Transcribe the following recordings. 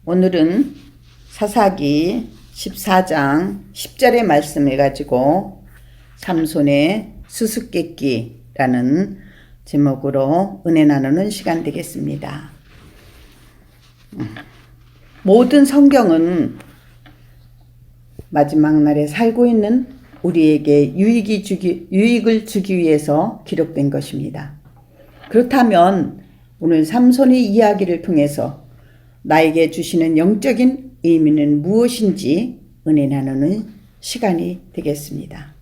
오늘은 사사기 14장 10절의 말씀을 가지고 삼손의 수수께끼라는 제목으로 은혜 나누는 시간 되겠습니다. 모든 성경은 마지막 날에 살고 있는 우리에게 유익을 주기 위해서 기록된 것입니다. 그렇다면 오늘 삼손의 이야기를 통해서 나에게 주시는 영적인 의미는 무엇인지 은혜 나누는 시간이 되겠습니다.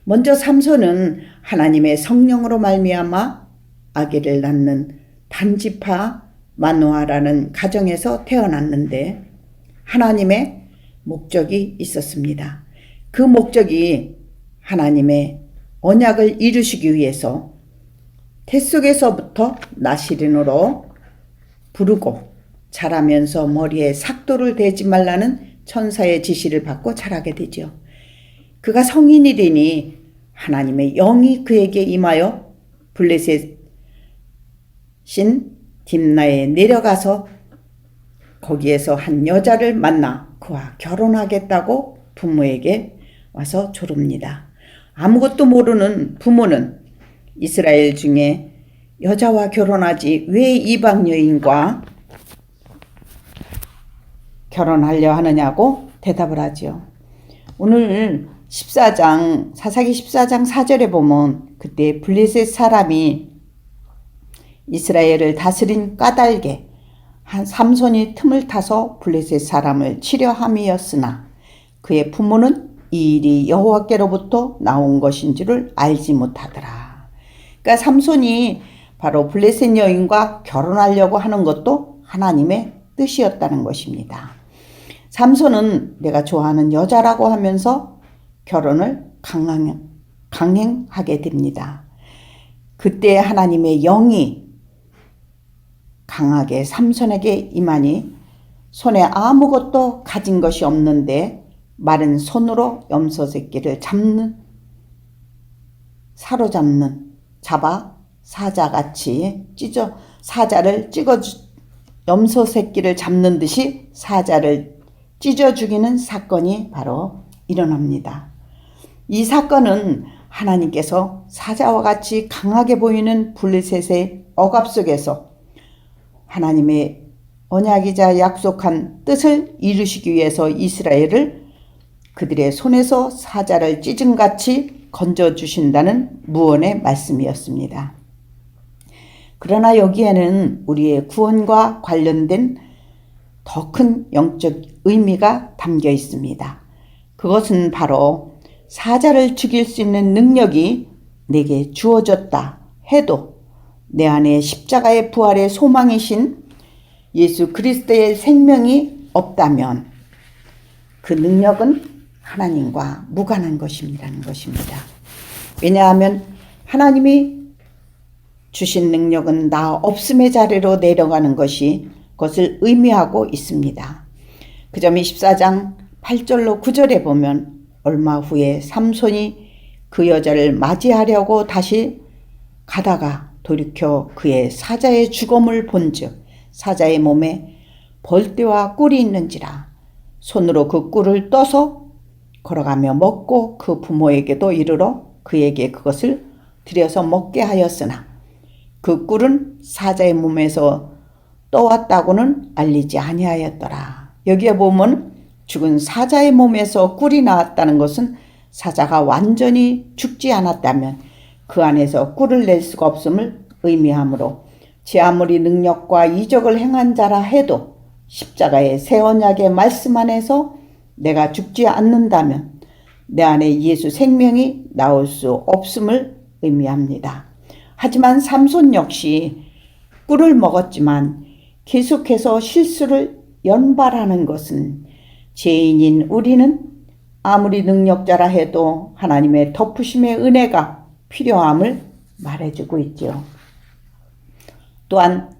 먼저 삼손은 하나님의 성령으로 말미암아 아기를 낳는 단지파 마노아라는 가정에서 태어났는데 하나님의 목적이 있었습니다. 그 목적이 하나님의 언약을 이루시기 위해서 태 속에서부터 나시린으로 부르고 자라면서 머리에 삭도를 대지 말라는 천사의 지시를 받고 자라게 되죠. 그가 성인이 되니 하나님의 영이 그에게 임하여 블레셋 신 딥나에 내려가서 거기에서 한 여자를 만나 그와 결혼하겠다고 부모에게 와서 조릅니다. 아무것도 모르는 부모는 이스라엘 중에 여자와 결혼하지 왜 이방 여인과 결혼하려 하느냐고 대답을 하죠. 오늘 사사기 14장 4절에 보면 그때 블레셋 사람이 이스라엘을 다스린 까닭에 한 삼손이 틈을 타서 블레셋 사람을 치려 함이었으나 그의 부모는 이 일이 여호와께로부터 나온 것인 줄을 알지 못하더라. 그러니까 삼손이 바로 블레셋 여인과 결혼하려고 하는 것도 하나님의 뜻이었다는 것입니다. 삼손은 내가 좋아하는 여자라고 하면서 결혼을 강행하게 됩니다. 그때 하나님의 영이 강하게 삼손에게 임하니 손에 아무것도 가진 것이 없는데 마른 손으로 염소 새끼를 잡아 사자같이 사자를 염소 새끼를 잡는 듯이 사자를 찢어 죽이는 사건이 바로 일어납니다. 이 사건은 하나님께서 사자와 같이 강하게 보이는 블레셋의 억압 속에서 하나님의 언약이자 약속한 뜻을 이루시기 위해서 이스라엘을 그들의 손에서 사자를 찢음같이 건져주신다는 무언의 말씀이었습니다. 그러나 여기에는 우리의 구원과 관련된 더 큰 영적 의미가 담겨 있습니다. 그것은 바로 사자를 죽일 수 있는 능력이 내게 주어졌다 해도 내 안에 십자가의 부활의 소망이신 예수 그리스도의 생명이 없다면 그 능력은 하나님과 무관한 것이라는 것입니다. 왜냐하면 하나님이 주신 능력은 나 없음의 자리로 내려가는 것을 의미하고 있습니다. 그 점이 14장 8절로 9절에 보면 얼마 후에 삼손이 그 여자를 맞이하려고 다시 가다가 돌이켜 그의 사자의 죽음을 본즉 사자의 몸에 벌떼와 꿀이 있는지라 손으로 그 꿀을 떠서 걸어가며 먹고 그 부모에게도 이르러 그에게 그것을 들여서 먹게 하였으나 그 꿀은 사자의 몸에서 떠왔다고는 알리지 아니하였더라. 여기에 보면 죽은 사자의 몸에서 꿀이 나왔다는 것은 사자가 완전히 죽지 않았다면 그 안에서 꿀을 낼 수가 없음을 의미하므로 제 아무리 능력과 이적을 행한 자라 해도 십자가의 새 언약의 말씀 안에서 내가 죽지 않는다면 내 안에 예수 생명이 나올 수 없음을 의미합니다. 하지만 삼손 역시 꿀을 먹었지만 계속해서 실수를 연발하는 것은 죄인인 우리는 아무리 능력자라 해도 하나님의 덮으심의 은혜가 필요함을 말해주고 있죠. 또한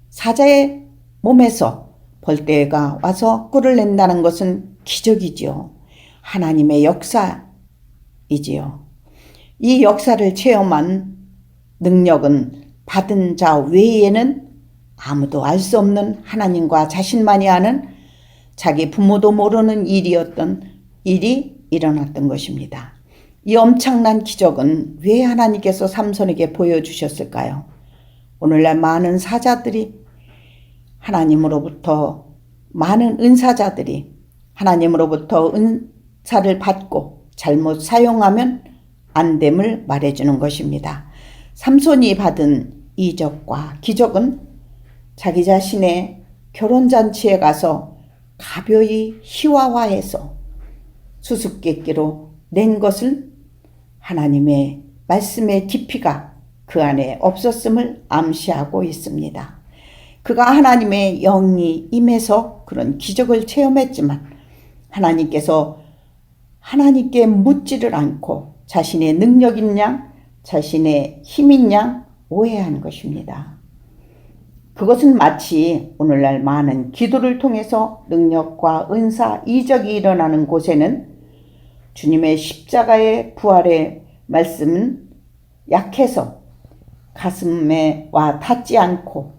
사자의 몸에서 벌떼가 와서 꿀을 낸다는 것은 기적이지요. 하나님의 역사이지요. 이 역사를 체험한 능력은 받은 자 외에는 아무도 알 수 없는 하나님과 자신만이 아는 자기 부모도 모르는 일이 일어났던 것입니다. 이 엄청난 기적은 왜 하나님께서 삼손에게 보여주셨을까요? 오늘날 많은 사자들이 하나님으로부터 많은 은사자들이 하나님으로부터 은사를 받고 잘못 사용하면 안 됨을 말해주는 것입니다. 삼손이 받은 이적과 기적은 자기 자신의 결혼잔치에 가서 가벼이 희화화해서 수수께끼로 낸 것을 하나님의 말씀의 깊이가 그 안에 없었음을 암시하고 있습니다. 그가 하나님의 영이 임해서 그런 기적을 체험했지만 하나님께서 하나님께 묻지를 않고 자신의 능력인 양, 자신의 힘인 양 오해한 것입니다. 그것은 마치 오늘날 많은 기도를 통해서 능력과 은사, 이적이 일어나는 곳에는 주님의 십자가의 부활의 말씀은 약해서 가슴에 와 닿지 않고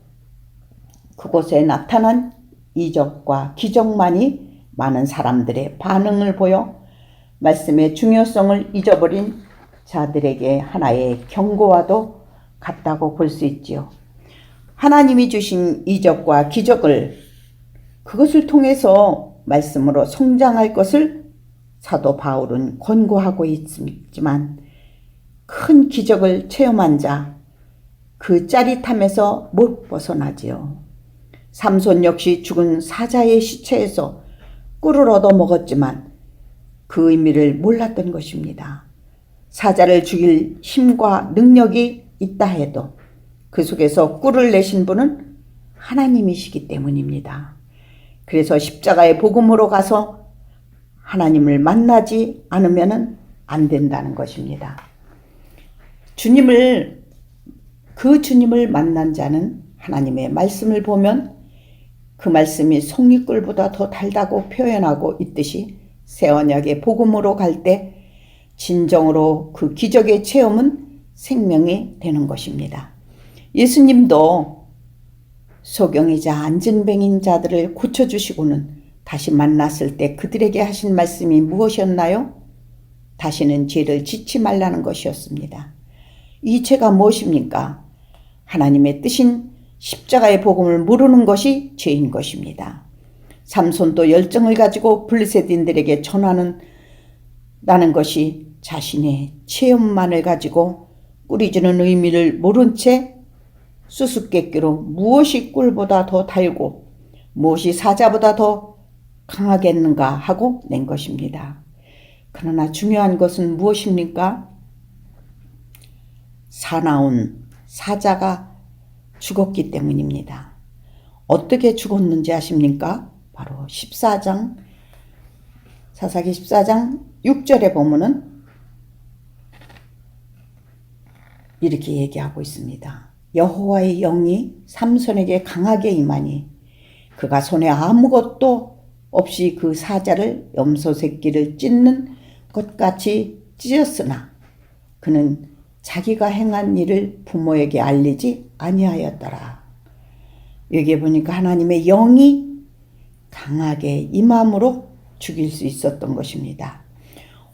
그곳에 나타난 이적과 기적만이 많은 사람들의 반응을 보여 말씀의 중요성을 잊어버린 자들에게 하나의 경고와도 같다고 볼 수 있지요. 하나님이 주신 이적과 기적을 그것을 통해서 말씀으로 성장할 것을 사도 바울은 권고하고 있지만 큰 기적을 체험한 자 그 짜릿함에서 못 벗어나지요. 삼손 역시 죽은 사자의 시체에서 꿀을 얻어 먹었지만 그 의미를 몰랐던 것입니다. 사자를 죽일 힘과 능력이 있다 해도 그 속에서 꿀을 내신 분은 하나님이시기 때문입니다. 그래서 십자가의 복음으로 가서 하나님을 만나지 않으면 안 된다는 것입니다. 그 주님을 만난 자는 하나님의 말씀을 보면 그 말씀이 송이꿀보다 더 달다고 표현하고 있듯이 새 언약의 복음으로 갈 때 진정으로 그 기적의 체험은 생명이 되는 것입니다. 예수님도 소경이자 안진뱅인 자들을 고쳐주시고는 다시 만났을 때 그들에게 하신 말씀이 무엇이었나요? 다시는 죄를 짓지 말라는 것이었습니다. 이 죄가 무엇입니까? 하나님의 뜻인 십자가의 복음을 모르는 것이 죄인 것입니다. 삼손도 열정을 가지고 블레셋인들에게 전하는 것이 자신의 체험만을 가지고 꿀이주는 의미를 모른 채 수수께끼로 무엇이 꿀보다 더 달고 무엇이 사자보다 더 강하겠는가 하고 낸 것입니다. 그러나 중요한 것은 무엇입니까? 사나운 사자가 죽었기 때문입니다. 어떻게 죽었는지 아십니까? 바로 사사기 14장 6절에 보면은 이렇게 얘기하고 있습니다. 여호와의 영이 삼손에게 강하게 임하니 그가 손에 아무것도 없이 그 사자를 염소 새끼를 찢는 것 같이 찢었으나 그는 자기가 행한 일을 부모에게 알리지 아니하였더라. 여기에 보니까 하나님의 영이 강하게 임함으로 죽일 수 있었던 것입니다.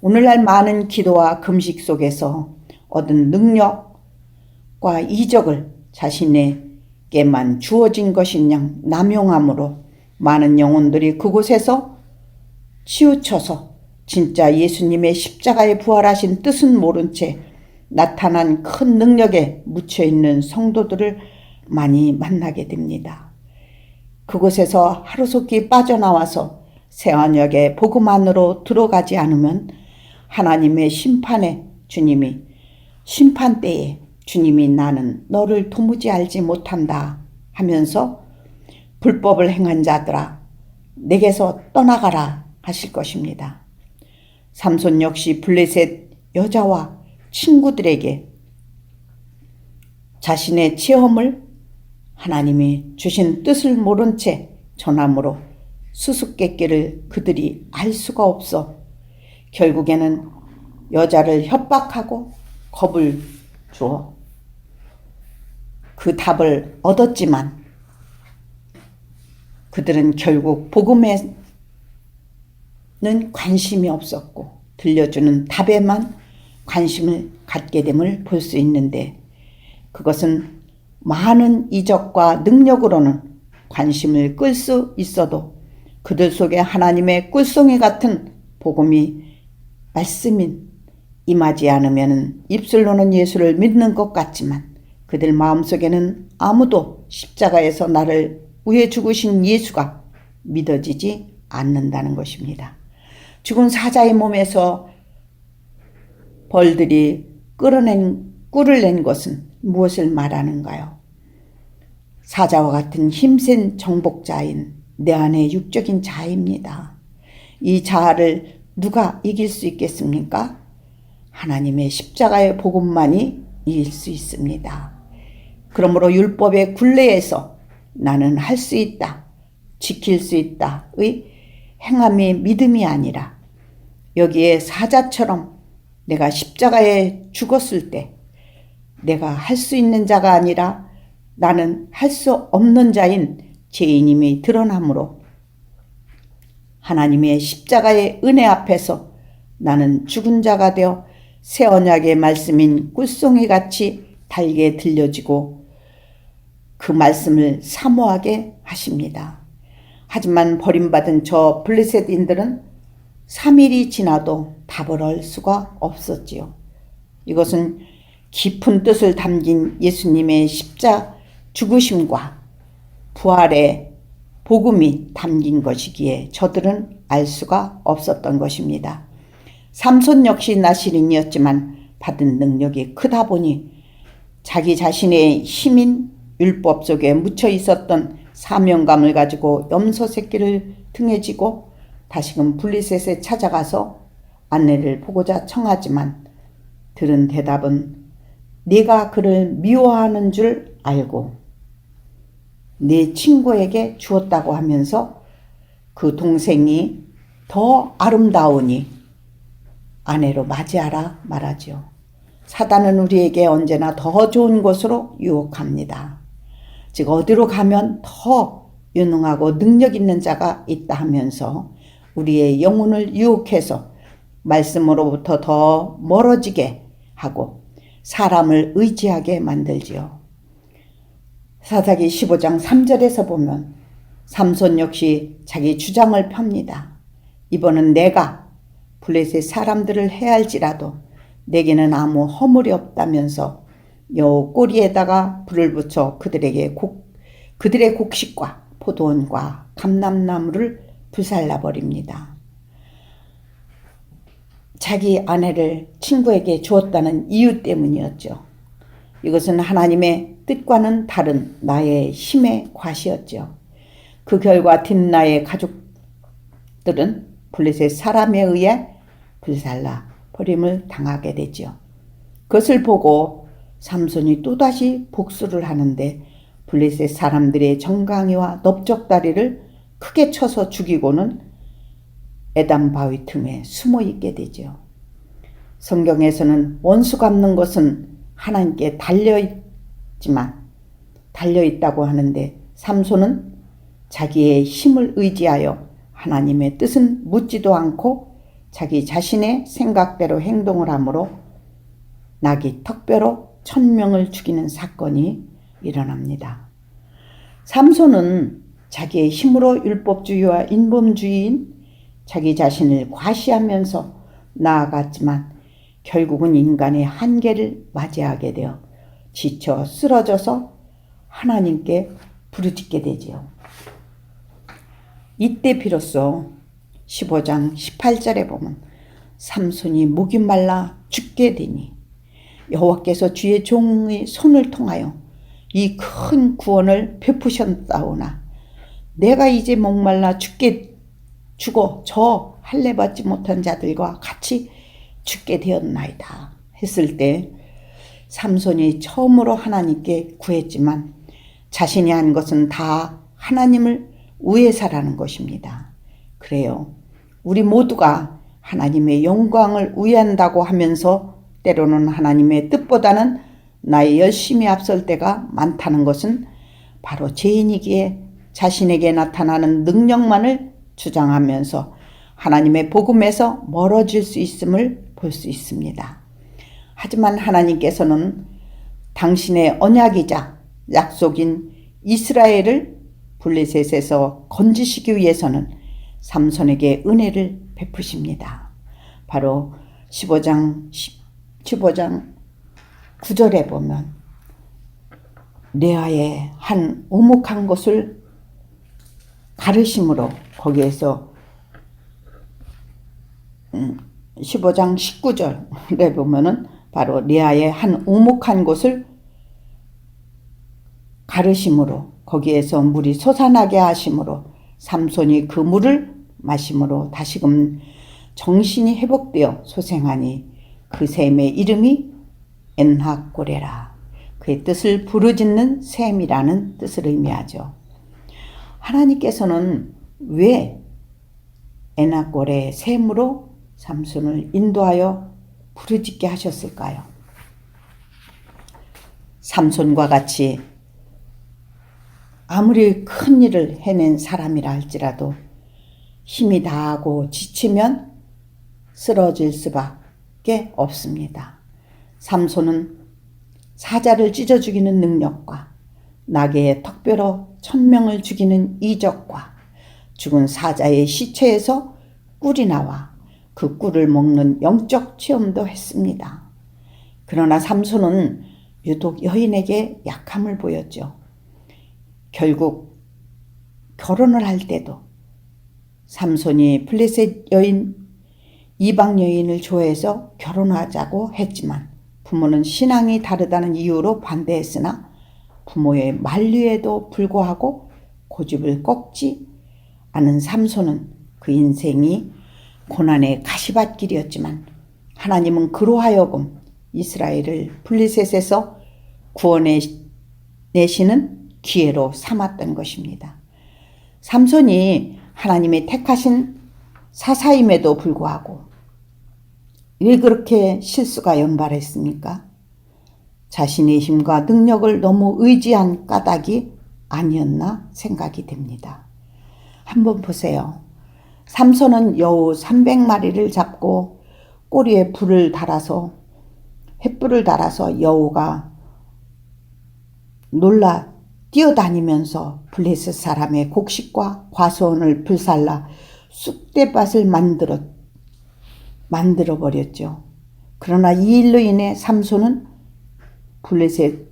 오늘날 많은 기도와 금식 속에서 얻은 능력과 이적을 자신에게만 주어진 것인 양 남용함으로 많은 영혼들이 그곳에서 치우쳐서 진짜 예수님의 십자가에 부활하신 뜻은 모른 채 나타난 큰 능력에 묻혀있는 성도들을 많이 만나게 됩니다. 그곳에서 하루속히 빠져나와서 새 언약의 복음 안으로 들어가지 않으면 하나님의 심판때에 주님이 나는 너를 도무지 알지 못한다 하면서 불법을 행한 자들아 내게서 떠나가라 하실 것입니다. 삼손 역시 블레셋 여자와 친구들에게 자신의 체험을 하나님이 주신 뜻을 모른 채 전함으로 수수께끼를 그들이 알 수가 없어 결국에는 여자를 협박하고 겁을 주어 그 답을 얻었지만 그들은 결국 복음에는 관심이 없었고 들려주는 답에만 관심을 갖게 됨을 볼 수 있는데, 그것은 많은 이적과 능력으로는 관심을 끌 수 있어도 그들 속에 하나님의 꿀송이 같은 복음이 말씀인 임하지 않으면 입술로는 예수를 믿는 것 같지만 그들 마음속에는 아무도 십자가에서 나를 위해 죽으신 예수가 믿어지지 않는다는 것입니다. 죽은 사자의 몸에서 벌들이 꿀을 낸 것은 무엇을 말하는가요? 사자와 같은 힘센 정복자인 내 안의 육적인 자아입니다. 이 자아를 누가 이길 수 있겠습니까? 하나님의 십자가의 복음만이 이길 수 있습니다. 그러므로 율법의 굴레에서 나는 할 수 있다, 지킬 수 있다의 행함이 믿음이 아니라 여기에 사자처럼 내가 십자가에 죽었을 때 내가 할 수 있는 자가 아니라 나는 할 수 없는 자인 죄인임이 드러나므로 하나님의 십자가의 은혜 앞에서 나는 죽은 자가 되어 새 언약의 말씀인 꿀송이같이 달게 들려지고 그 말씀을 사모하게 하십니다. 하지만 버림받은 저 블레셋인들은 3일이 지나도 답을 얻을 수가 없었지요. 이것은 깊은 뜻을 담긴 예수님의 십자 죽으심과 부활의 복음이 담긴 것이기에 저들은 알 수가 없었던 것입니다. 삼손 역시 나시린이었지만 받은 능력이 크다 보니 자기 자신의 힘인 율법 속에 묻혀 있었던 사명감을 가지고 염소 새끼를 등에 지고 다시금 블레셋에 찾아가서 아내를 보고자 청하지만 들은 대답은 네가 그를 미워하는 줄 알고 네 친구에게 주었다고 하면서 그 동생이 더 아름다우니 아내로 맞이하라 말하지요. 사단은 우리에게 언제나 더 좋은 곳으로 유혹합니다. 즉 어디로 가면 더 유능하고 능력 있는 자가 있다 하면서 우리의 영혼을 유혹해서 말씀으로부터 더 멀어지게 하고 사람을 의지하게 만들지요. 사사기 15장 3절에서 보면 삼손 역시 자기 주장을 펴니다. 이번은 내가 블레셋 사람들을 해할지라도 내게는 아무 허물이 없다면서 여호 꼬리에다가 불을 붙여 그들의 곡식과 포도원과 감람나무를 불살라 버립니다. 자기 아내를 친구에게 주었다는 이유 때문이었죠. 이것은 하나님의 뜻과는 다른 나의 힘의 과시였죠. 그 결과 딥나의 가족들은 블레셋 사람에 의해 불살라 버림을 당하게 되죠. 그것을 보고 삼손이 또다시 복수를 하는데 블레셋 사람들의 정강이와 넓적다리를 크게 쳐서 죽이고는 에담 바위 틈에 숨어 있게 되죠. 성경에서는 원수 갚는 것은 하나님께 달려있다고 하는데 삼손은 자기의 힘을 의지하여 하나님의 뜻은 묻지도 않고 자기 자신의 생각대로 행동을 하므로 낙이 턱뼈로 1000명을 죽이는 사건이 일어납니다. 삼손은 자기의 힘으로 율법주의와 인본주의인 자기 자신을 과시하면서 나아갔지만 결국은 인간의 한계를 맞이하게 되어 지쳐 쓰러져서 하나님께 부르짖게 되지요. 이때 비로소 15장 18절에 보면 삼손이 목이 말라 죽게 되니 여호와께서 주의 종의 손을 통하여 이 큰 구원을 베푸셨다오나 내가 이제 목말라 죽어 저 할례 받지 못한 자들과 같이 죽게 되었나이다 했을 때 삼손이 처음으로 하나님께 구했지만 자신이 한 것은 다 하나님을 위해서라는 것입니다. 그래요. 우리 모두가 하나님의 영광을 위한다고 하면서 때로는 하나님의 뜻보다는 나의 열심이 앞설 때가 많다는 것은 바로 죄인이기에 자신에게 나타나는 능력만을 주장하면서 하나님의 복음에서 멀어질 수 있음을 볼 수 있습니다. 하지만 하나님께서는 당신의 언약이자 약속인 이스라엘을 블레셋에서 건지시기 위해서는 삼손에게 은혜를 베푸십니다. 바로 15장 9절에 보면 레아의 한 오목한 것을 가르심으로, 거기에서 15장 19절에 보면은 바로 레아의 한 오목한 곳을 가르심으로, 거기에서 물이 솟아나게 하심으로 삼손이 그 물을 마심으로 다시금 정신이 회복되어 소생하니 그 샘의 이름이 엔하꼬레라. 그의 뜻을 부르짖는 샘이라는 뜻을 의미하죠. 하나님께서는 왜 엔하꼬레 샘으로 삼손을 인도하여 부르짖게 하셨을까요? 삼손과 같이 아무리 큰 일을 해낸 사람이라 할지라도 힘이 다하고 지치면 쓰러질 수밖에 없습니다. 삼손은 사자를 찢어 죽이는 능력과 나귀의 턱뼈로 1000명을 죽이는 이적과 죽은 사자의 시체에서 꿀이 나와 그 꿀을 먹는 영적 체험도 했습니다. 그러나 삼손은 유독 여인에게 약함을 보였죠. 결국 결혼을 할 때도 삼손이 블레셋 여인, 이방 여인을 좋아해서 결혼하자고 했지만 부모는 신앙이 다르다는 이유로 반대했으나 부모의 만류에도 불구하고 고집을 꺾지 않은 삼손은 그 인생이 고난의 가시밭길이었지만 하나님은 그로 하여금 이스라엘을 블레셋에서 구원해내시는 기회로 삼았던 것입니다. 삼손이 하나님의 택하신 사사임에도 불구하고 왜 그렇게 실수가 연발했습니까? 자신의 힘과 능력을 너무 의지한 까닭이 아니었나 생각이 됩니다. 한번 보세요. 삼손은 여우 300마리를 잡고 꼬리에 횃불을 달아서 여우가 놀라 뛰어다니면서 블레셋 사람의 곡식과 과수원을 불살라 쑥대밭을 만들어 버렸죠. 그러나 이 일로 인해 삼손은 블레셋의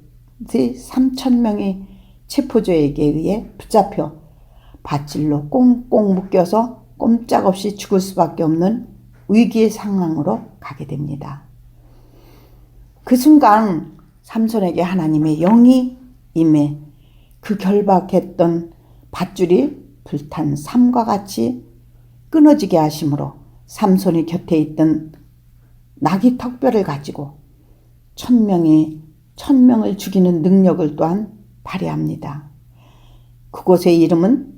3000명의 체포조에게 의해 붙잡혀 밧줄로 꽁꽁 묶여서 꼼짝없이 죽을 수밖에 없는 위기의 상황으로 가게 됩니다. 그 순간 삼손에게 하나님의 영이 임해 그 결박했던 밧줄이 불탄 삼과 같이 끊어지게 하심으로 삼손이 곁에 있던 나귀 턱뼈를 가지고 1000명을 죽이는 능력을 또한 발휘합니다. 그곳의 이름은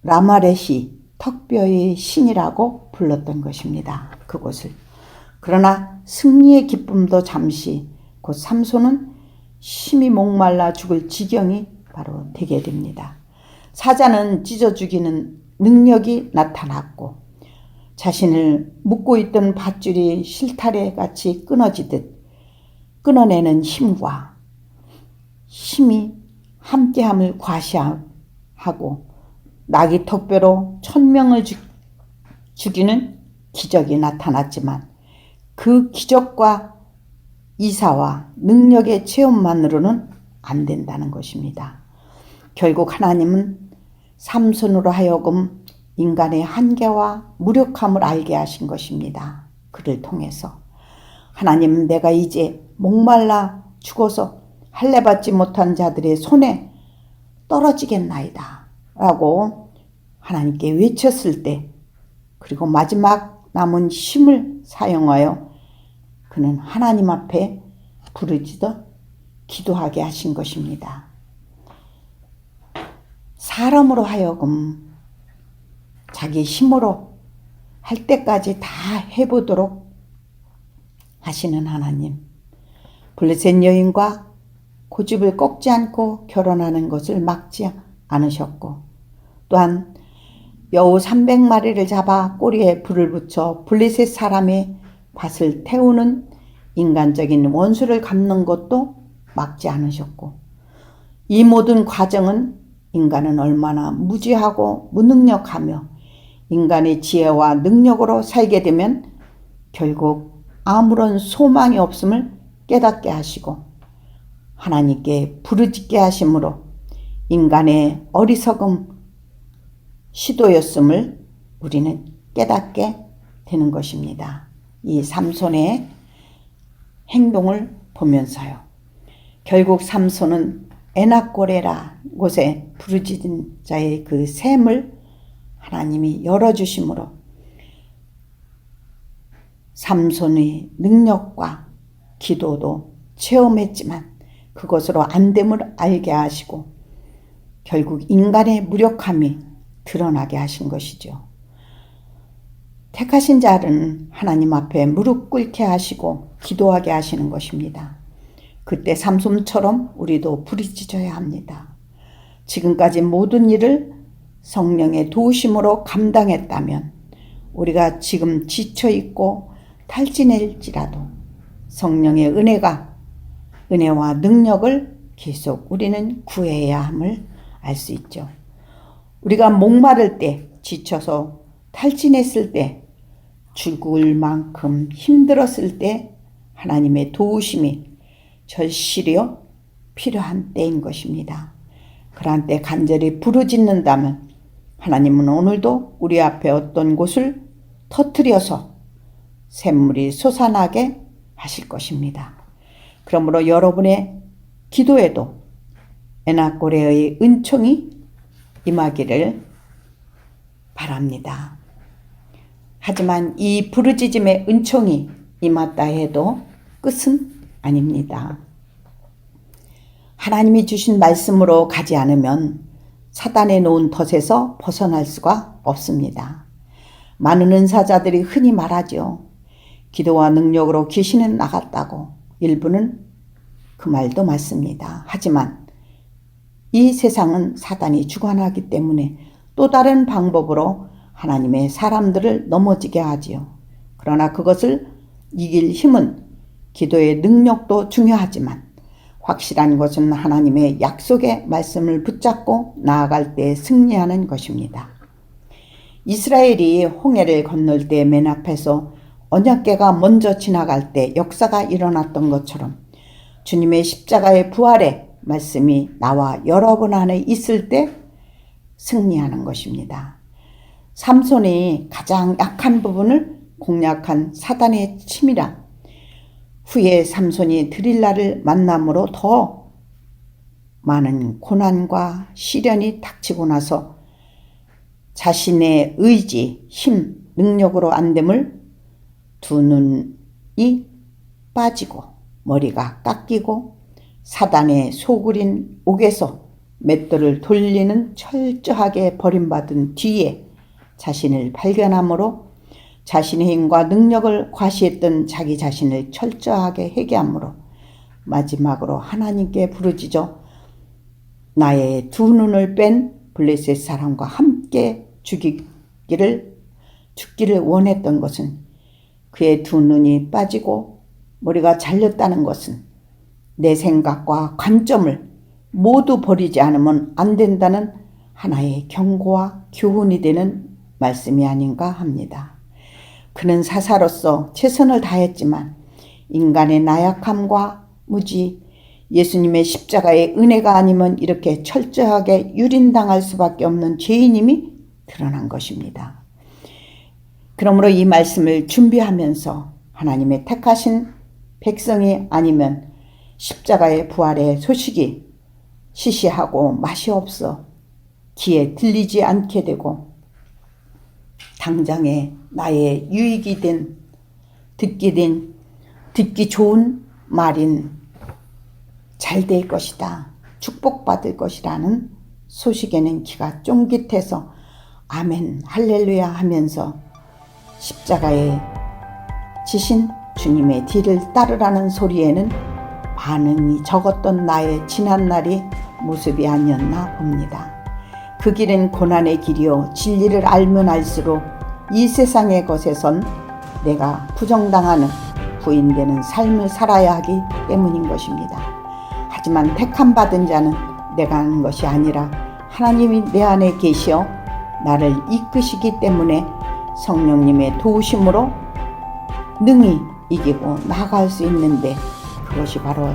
라마렛이 턱뼈의 신이라고 불렀던 것입니다. 그곳을. 그러나 승리의 기쁨도 잠시, 곧 삼손은 심히 목말라 죽을 지경이 바로 되게 됩니다. 사자는 찢어 죽이는 능력이 나타났고 자신을 묶고 있던 밧줄이 실타래 같이 끊어지듯 끊어내는 힘과 힘이 함께함을 과시하고 나귀 턱뼈로 1000명을 죽이는 기적이 나타났지만 그 기적과 이사와 능력의 체험만으로는 안 된다는 것입니다. 결국 하나님은 삼손으로 하여금 인간의 한계와 무력함을 알게 하신 것입니다. 그를 통해서 하나님은 내가 이제 목말라 죽어서 할례받지 못한 자들의 손에 떨어지겠나이다 라고 하나님께 외쳤을 때, 그리고 마지막 남은 힘을 사용하여 그는 하나님 앞에 부르짖어 기도하게 하신 것입니다. 사람으로 하여금 자기 힘으로 할 때까지 다 해보도록 하시는 하나님, 블레셋 여인과 고집을 꺾지 않고 결혼하는 것을 막지 않으셨고, 또한 여우 300마리를 잡아 꼬리에 불을 붙여 블레셋 사람의 밭을 태우는 인간적인 원수를 갚는 것도 막지 않으셨고, 이 모든 과정은 인간은 얼마나 무지하고 무능력하며 인간의 지혜와 능력으로 살게 되면 결국 아무런 소망이 없음을 깨닫게 하시고 하나님께 부르짖게 하심으로 인간의 어리석음 시도였음을 우리는 깨닫게 되는 것입니다. 이 삼손의 행동을 보면서요. 결국 삼손은 에나꼬레라 곳에 부르짖은 자의 그 샘을 하나님이 열어주심으로 삼손의 능력과 기도도 체험했지만 그것으로 안됨을 알게 하시고 결국 인간의 무력함이 드러나게 하신 것이죠. 택하신 자는 하나님 앞에 무릎 꿇게 하시고 기도하게 하시는 것입니다. 그때 삼손처럼 우리도 부르짖어야 합니다. 지금까지 모든 일을 성령의 도우심으로 감당했다면 우리가 지금 지쳐있고 탈진할지라도 성령의 은혜와 능력을 계속 우리는 구해야 함을 알 수 있죠. 우리가 목마를 때, 지쳐서 탈진했을 때, 죽을 만큼 힘들었을 때 하나님의 도우심이 절실히 필요한 때인 것입니다. 그러한 때 간절히 부르짖는다면 하나님은 오늘도 우리 앞에 어떤 곳을 터뜨려서 샘물이 솟아나게 하실 것입니다. 그러므로 여러분의 기도에도 에나꼬레의 은총이 임하기를 바랍니다. 하지만 이 부르짖음의 은총이 임했다 해도 끝은 아닙니다. 하나님이 주신 말씀으로 가지 않으면 사단의 놓은 덫에서 벗어날 수가 없습니다. 많은 은사자들이 흔히 말하죠. 기도와 능력으로 귀신은 나갔다고. 일부는 그 말도 맞습니다. 하지만 이 세상은 사단이 주관하기 때문에 또 다른 방법으로 하나님의 사람들을 넘어지게 하지요. 그러나 그것을 이길 힘은 기도의 능력도 중요하지만 확실한 것은 하나님의 약속의 말씀을 붙잡고 나아갈 때 승리하는 것입니다. 이스라엘이 홍해를 건널 때 맨 앞에서 언약궤가 먼저 지나갈 때 역사가 일어났던 것처럼 주님의 십자가의 부활의 말씀이 나와 여러분 안에 있을 때 승리하는 것입니다. 삼손이 가장 약한 부분을 공략한 사단의 치밀함, 후에 삼손이 드릴라를 만남으로 더 많은 고난과 시련이 닥치고 나서 자신의 의지, 힘, 능력으로 안됨을 두 눈이 빠지고 머리가 깎이고 사단의 소굴인 옥에서 맷돌을 돌리는 철저하게 버림받은 뒤에 자신을 발견함으로 자신의 힘과 능력을 과시했던 자기 자신을 철저하게 회개함으로 마지막으로 하나님께 부르짖어 나의 두 눈을 뺀 블레셋 사람과 함께 죽기를 원했던 것은 그의 두 눈이 빠지고 머리가 잘렸다는 것은 내 생각과 관점을 모두 버리지 않으면 안 된다는 하나의 경고와 교훈이 되는 말씀이 아닌가 합니다. 그는 사사로서 최선을 다했지만 인간의 나약함과 무지, 예수님의 십자가의 은혜가 아니면 이렇게 철저하게 유린당할 수밖에 없는 죄인임이 드러난 것입니다. 그러므로 이 말씀을 준비하면서 하나님의 택하신 백성이 아니면 십자가의 부활의 소식이 시시하고 맛이 없어 귀에 들리지 않게 되고 당장에 나의 유익이 된 듣기 좋은 말인 잘 될 것이다, 축복받을 것이라는 소식에는 귀가 쫑깃해서 아멘 할렐루야 하면서 십자가에 지신 주님의 뒤를 따르라는 소리에는 반응이 적었던 나의 지난날이 모습이 아니었나 봅니다. 그 길은 고난의 길이요 진리를 알면 알수록 이 세상의 것에선 내가 부정당하는 부인되는 삶을 살아야 하기 때문인 것입니다. 하지만 택함 받은 자는 내가 하는 것이 아니라 하나님이 내 안에 계시어 나를 이끄시기 때문에 성령님의 도우심으로 능히 이기고 나아갈 수 있는데, 그것이 바로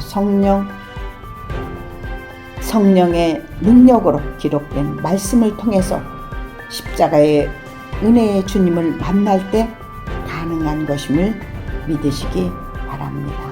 성령의 능력으로 기록된 말씀을 통해서 십자가의 은혜의 주님을 만날 때 가능한 것임을 믿으시기 바랍니다.